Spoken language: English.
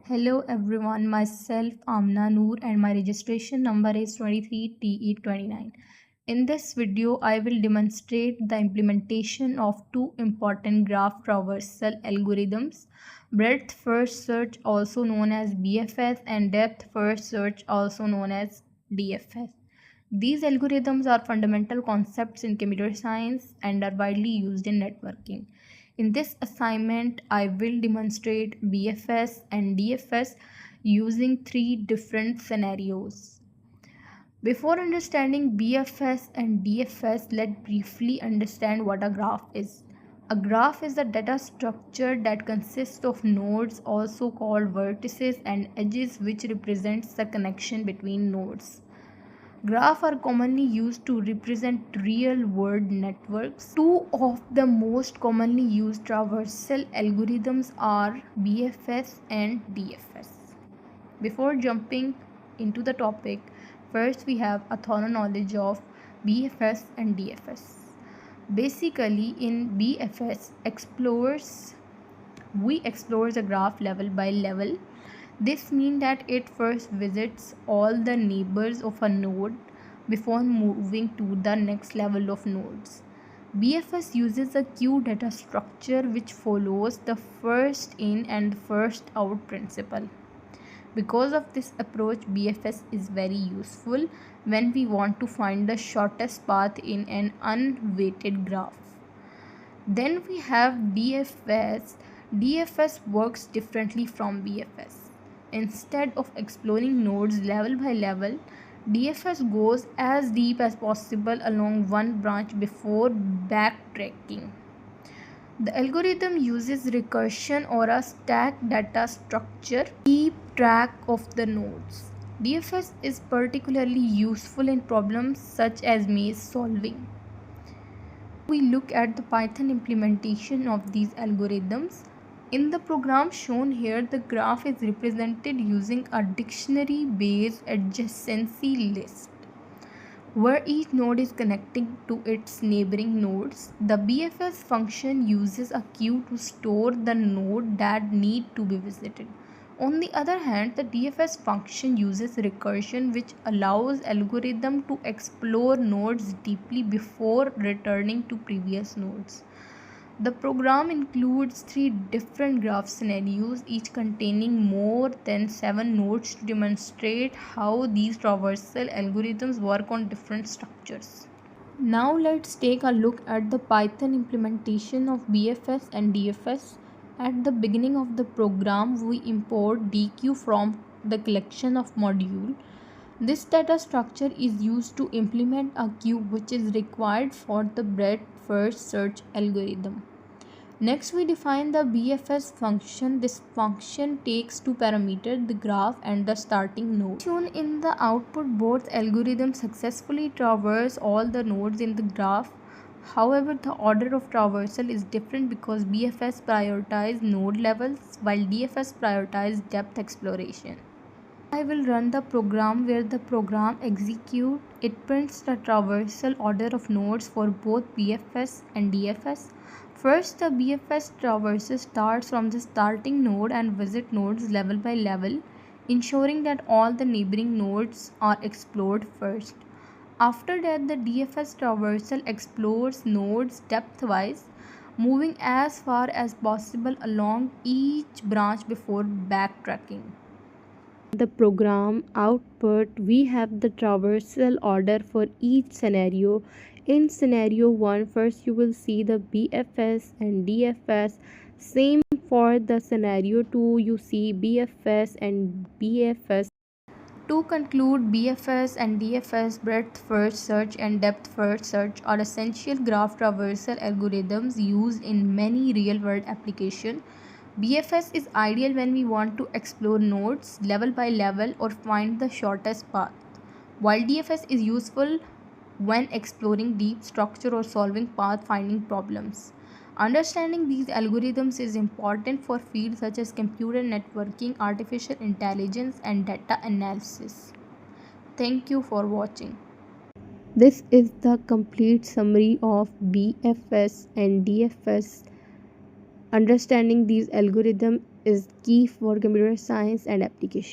Hello everyone, myself Amna Noor and my registration number is 23TE29. In this video, I will demonstrate the implementation of two important graph traversal algorithms, breadth first search also known as BFS and depth first search also known as DFS. These algorithms are fundamental concepts in computer science and are widely used in networking. In this assignment, I will demonstrate BFS and DFS using three different scenarios. Before understanding BFS and DFS, let's briefly understand what a graph is. A graph is a data structure that consists of nodes, also called vertices, and edges, which represents the connection between nodes. Graphs are commonly used to represent real-world networks. Two of the most commonly used traversal algorithms are BFS and DFS. Before jumping into the topic, first we have a thorough knowledge of BFS and DFS. Basically, in BFS, we explore the graph level by level. This means that it first visits all the neighbors of a node before moving to the next level of nodes. BFS uses a queue data structure which follows the first in and first out principle. Because of this approach, BFS is very useful when we want to find the shortest path in an unweighted graph. Then we have DFS. DFS works differently from BFS. Instead of exploring nodes level by level, DFS goes as deep as possible along one branch before backtracking. The algorithm uses recursion or a stacked data structure to keep track of the nodes. DFS is particularly useful in problems such as maze solving. We look at the Python implementation of these algorithms. In the program shown here, the graph is represented using a dictionary-based adjacency list, where each node is connecting to its neighboring nodes. The BFS function uses a queue to store the node that need to be visited. On the other hand, the DFS function uses recursion, which allows algorithm to explore nodes deeply before returning to previous nodes. The program includes three different graph scenarios, each containing more than 7 nodes to demonstrate how these traversal algorithms work on different structures. Now let's take a look at the Python implementation of BFS and DFS. At the beginning of the program, we import DQ from the collection of module. This data structure is used to implement a queue which is required for the breadth first search algorithm. Next, we define the BFS function. This function takes two parameters, the graph and the starting node. Shown in the output, both algorithms successfully traverse all the nodes in the graph. However, the order of traversal is different because BFS prioritizes node levels while DFS prioritizes depth exploration. I will run the program. Where the program executes, it prints the traversal order of nodes for both BFS and DFS. First, the BFS traversal starts from the starting node and visits nodes level by level, ensuring that all the neighboring nodes are explored first. After that, the DFS traversal explores nodes depth-wise, moving as far as possible along each branch before backtracking. The program output, we have the traversal order for each scenario. In scenario 1, first you will see the BFS and DFS. Same for the scenario 2, you see BFS and BFS. To conclude, BFS and DFS, breadth first search and depth first search, are essential graph traversal algorithms used in many real-world applications. BFS is ideal when we want to explore nodes level by level or find the shortest path, while DFS is useful when exploring deep structure or solving path-finding problems. Understanding these algorithms is important for fields such as computer networking, artificial intelligence, and data analysis. Thank you for watching. This is the complete summary of BFS and DFS. Understanding these algorithms is key for computer science and application.